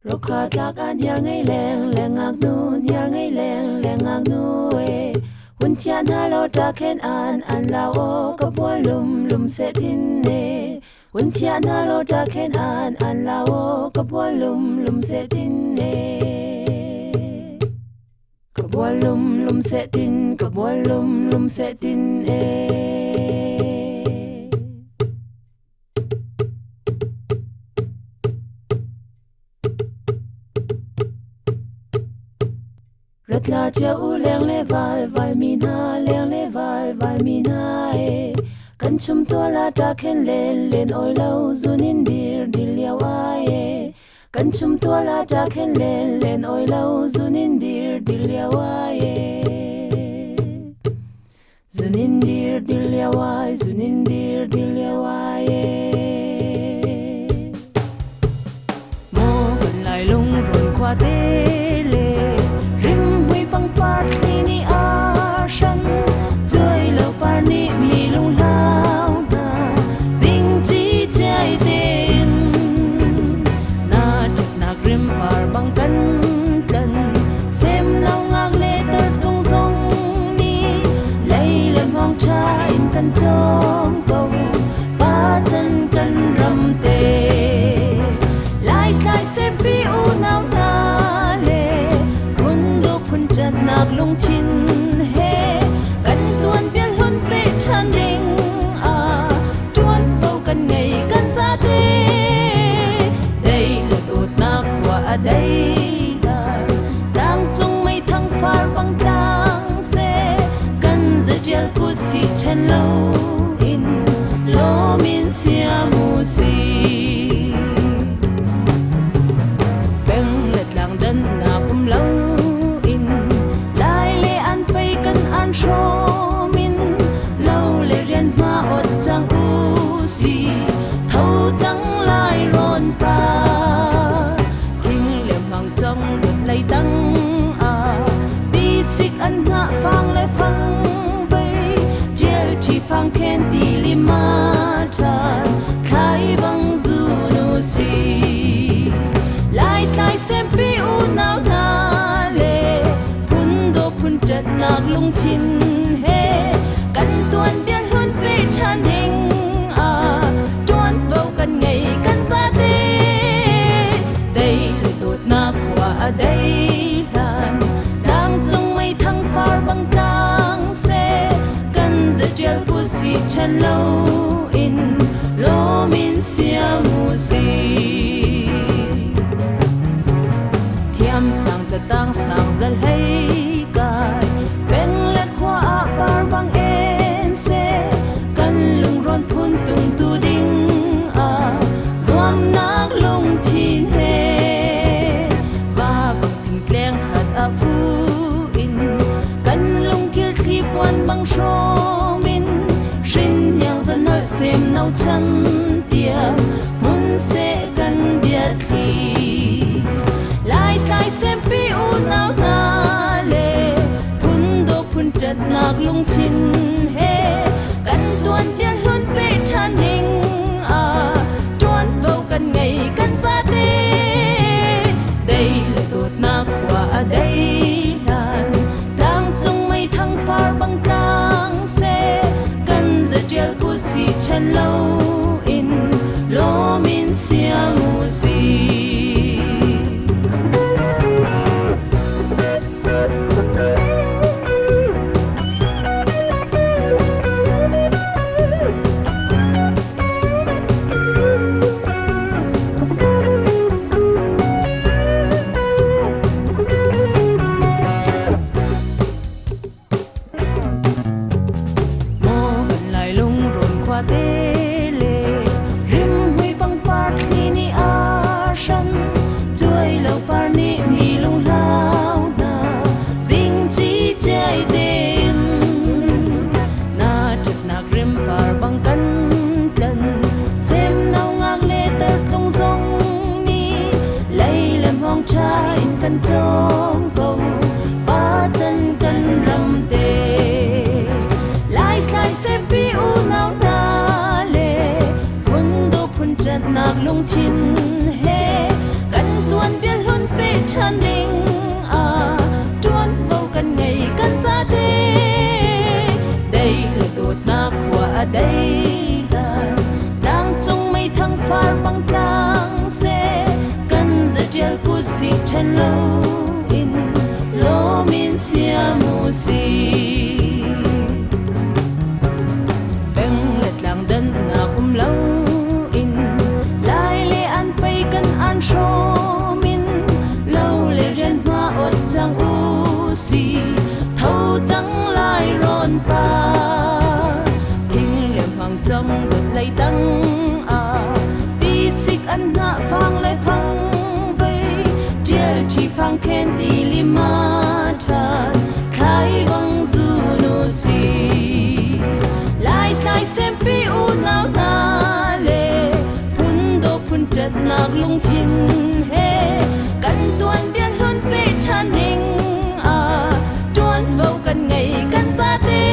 รคาจากอันยาไงแรงแรงอักนูยาไงแรงแรงอักนูหุ่นเทียนฮาโลตาเคนอันลาโอกะบัวลุมเสตินเนหุ่นเทียนฮาโลตาเคนอันลาโอกะบัวลุมเสตินเนกะบัวลุมเสตินกะบัวลุมเสตินรัตลาเจ้าอูแรงเลวายมีนาแรงเลวายมีนากันชุมตัวลาตาเข็นเล่นโอยเล่าซุนินดิลยาวายกันชุมตัวลาตาเข็นเล่นโอยเล่าซุนินดิลยาวายซุนินดิลยาวายซุนินดิลยาวายโมกันไหลลงร่นควาเตPartini ashan joy lo parni mi lung lao na sing chi chai ten na tek na grim par bang kan sem lao ngang le tar tung song ni lay lên mong cha in kan chom câu ba chân kan ram te lai khai sem pi u nao naจัดหนักลงชินเฮกันตวนเปลี่ยนล้นเปชันเด้งจวนเฝ้ากันไงกันซาเตได้ละโดดนักว่าได้ละดังจงไม่ทั้งฟ้าบังดังเซกันจะเดียลกุศิฉันเล่าอินโลมินเสียมูซีเป็นเล็ดหลังดันหน้าผมเล่าชมินเล่าเลยเรียนมาอดจังอูสีเท่าจังลายร้อนปาทิ้งเหลี่ยมมังจังบดไหลตั้งดีสิกอันหน้าฟังและฟังไปเจลที่ฟังแค่ดีลิมาทานใครบังซูนูสีลายใครเซมปีอูนาวนาเลพุ่นจัดหนักลงชินเฮกันตวนเปลี่ยนล้นเปชันเฮงจวนเฝ้ากันไงกันซาเตได้เลยโดดนักว่าได้ลานดังจงไม่ทั้งฟ้าบังกลางเซกันจะเจลกุศิฉันเล่าอินโลมินเสียมูซีเทียมสั่งจะตั้งสั่งจะให้เป็นเล็ดหัวปาร์บังเอ็นเซกันลุงร้อนพุ่นตุงตูดิงสวมนักลงชินเฮว่าบังถึงแกล้งขัดฟูอินกันลุงเกียร์ขีบวันบังโชมินชินยังจะนัดเซมเนาฉันเตียมุนเซกันเบียดลีลายใจเซมปีอูนาวนาจัดหนักลงชินเฮกันตวนเปลี่ยนล้นเปชันเฮงจวนเฝ้ากันไงกันซาเตได้ละโดดนักว่าได้ลานดังจงไม่ทั้งฟ้าบังกลางเซกันจะเดียลกุศิฉันเล่าอินโลมินเสียมูซีกันจมcâu ba chânกันรำเตลายคลายเซปีอูนาวนาเลพุ่นดูพุ่นจัดหนักลงชินเฮกันตวนเปลี่ยน si chen lo in lo min sia mu si beng let lang dan na lo in lai le an pai kan an sho min lo le ren ma ot chang u si thâu chang lai ron pa thing lem hang trong đợt lay tăng ti sik an na phang lai phang vây chiel chi phang khen ti lima chan khai bang zu no si lai khai sem pi u nao na le phun do phun chat nak lung chin he kan tuan bian lon pe chan ning tuan vô kan ngày kan sa te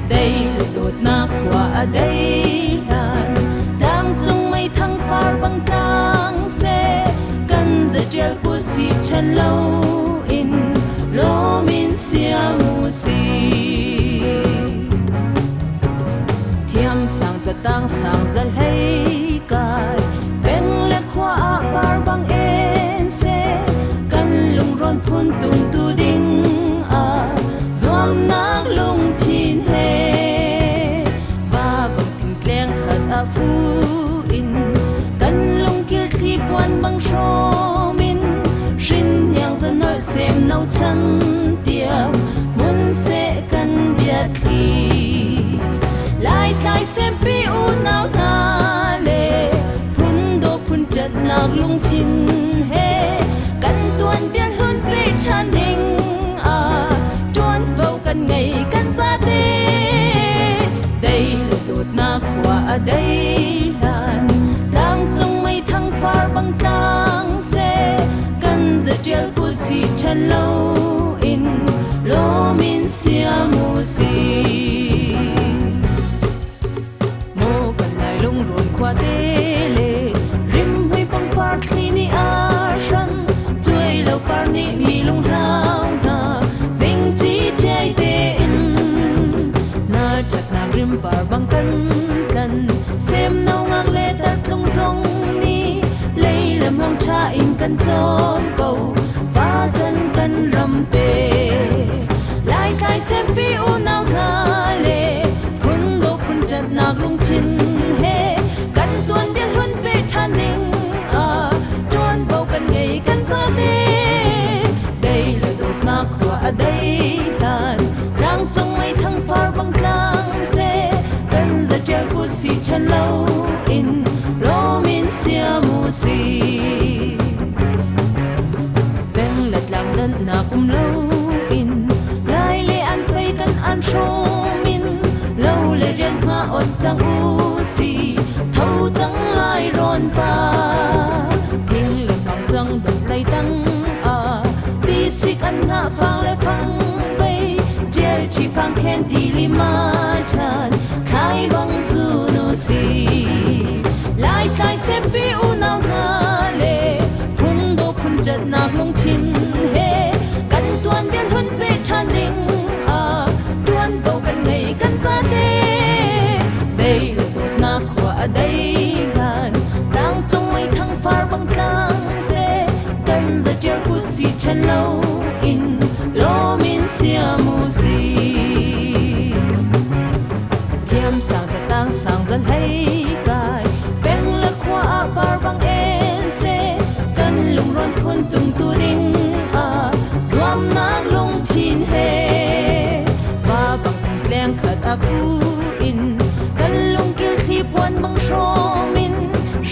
đây đột na qua đây lan đang trong mây thăng phar băng tang se kan giờ treo của si chân lâu in lo min sia mu si thiam sang za tang sang za lei kai beng le khwa par bang en se kan lung ron phun tung tu ding zoam nak lung thin he ba bang ting kleng khat phu in kan lung kil thi puan bang sho min rin yang za nol sem nau chan tiam mun se kan biat thi lai tai sem pi u nau na le phun do phun chat nak lung chin he kan tuan bian hun pe chan ding tuan vô kan ngày kan sa te đây là đột na qua đây lan đang trong mây thăng phar băng tang se kan giờ treo của si chân lâu in lo min sia mu si mo kan lai lung ron qua te le rim hui bang par khi ni a rang chui lâu par ni mi lung hao na sing chi chai te in na chak na rim par bang kan kan sem nau ngang le tat lung zong ni lei lam hang cha in kan chon câu ba chân kan ram pe lai kai sem pi u nau na le phun do phun chat nak lung chin he kan tuan bian hun pe than ning tuan vô kan ngày kan sa te đây là đột na khwa đây lan đang trong mây thăng phar băng tang se kan za treo của si chân lâu in lo min sia mu si beng let lang dan na lâu in lai le an pai kan an sho min lo le ren ma ot chang u si thâu chang lai ron pa thing le phang chang đợt lay tăng ti sik an na phang le phang vây chiel chi phang khen ti lima chan khai bang zu no si lai khai sem pi u nau na le phun do phun chat nak lung chin he kan tuan bian hun pe than ding tuan vô kan ngày kan sa te đây là đột na khwa đây lan đang trong mây thăng phar băng tang se kan za treo của si chân lâu in lo min sia mu si thiam sang za tang sang za lei kai beng le khwa par bang en se kan lung ron phun tung tu ding zoam nak lung chin he ba bang kleng khat phu in kan lung kil thi puan bang sho min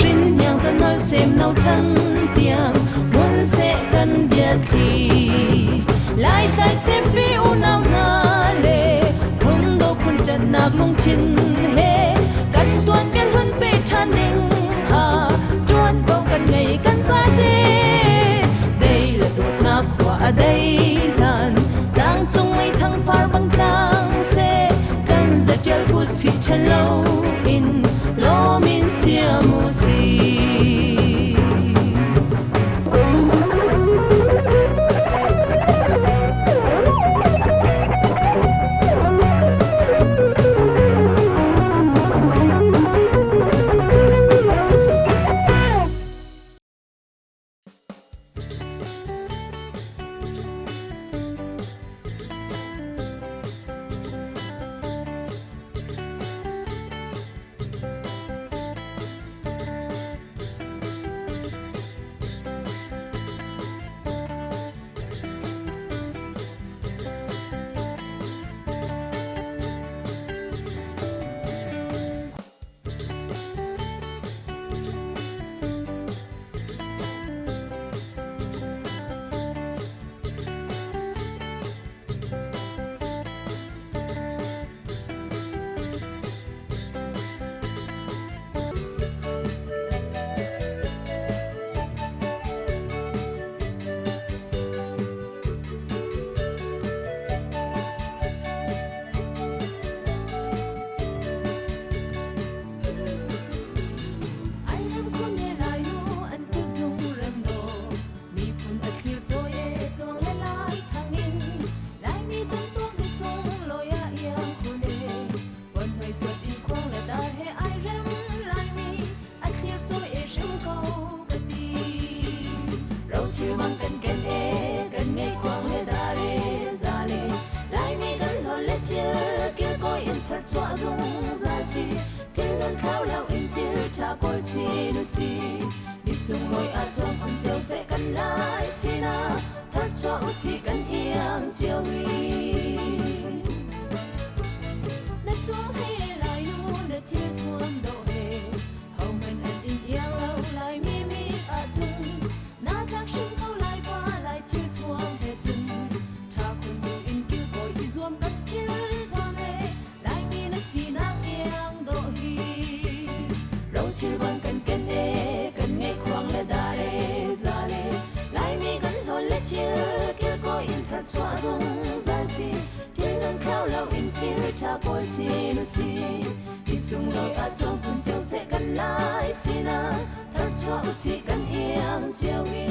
rin yang za nol sem nau chan tiang mun se kan biat thi lai khai sem pi u nau na le phun do phun chat nak lung chin he kan tuan bian hun pe than ning tuan vô kan ngày kan sa te đây là đột na khwa đây lan đang trong mây thăng phar băng tang se kan za treo của si chân lâu in lo min sia mu si chua dung ra si thiên đơn khao lao in tir cha col chi nu si đi sung ngồi a trong con chiều sẽ cắn lại si na thar cho si cắn iang chiều mi na cho he lại nu na thiên thuông độ he hầu mình anh in iang lâu lại mi mi a chung na thang sinh khâu lại qua lại thiên thuông he chung cha kun du in kêu gọi đi zoom cất thiên thuông he lại mi na si na iang độ hi rau chiều vang cần cần e cần nghe khoang le da le za le lại mi gần hồn le chiều kêu gọi in thật xóa dung ra si thiên đơn khao lao in thiên cha col chi nu si đi sung đôi a trong cùng chiều sẽ cắn lại si na thật cho si cắn iang chiều mi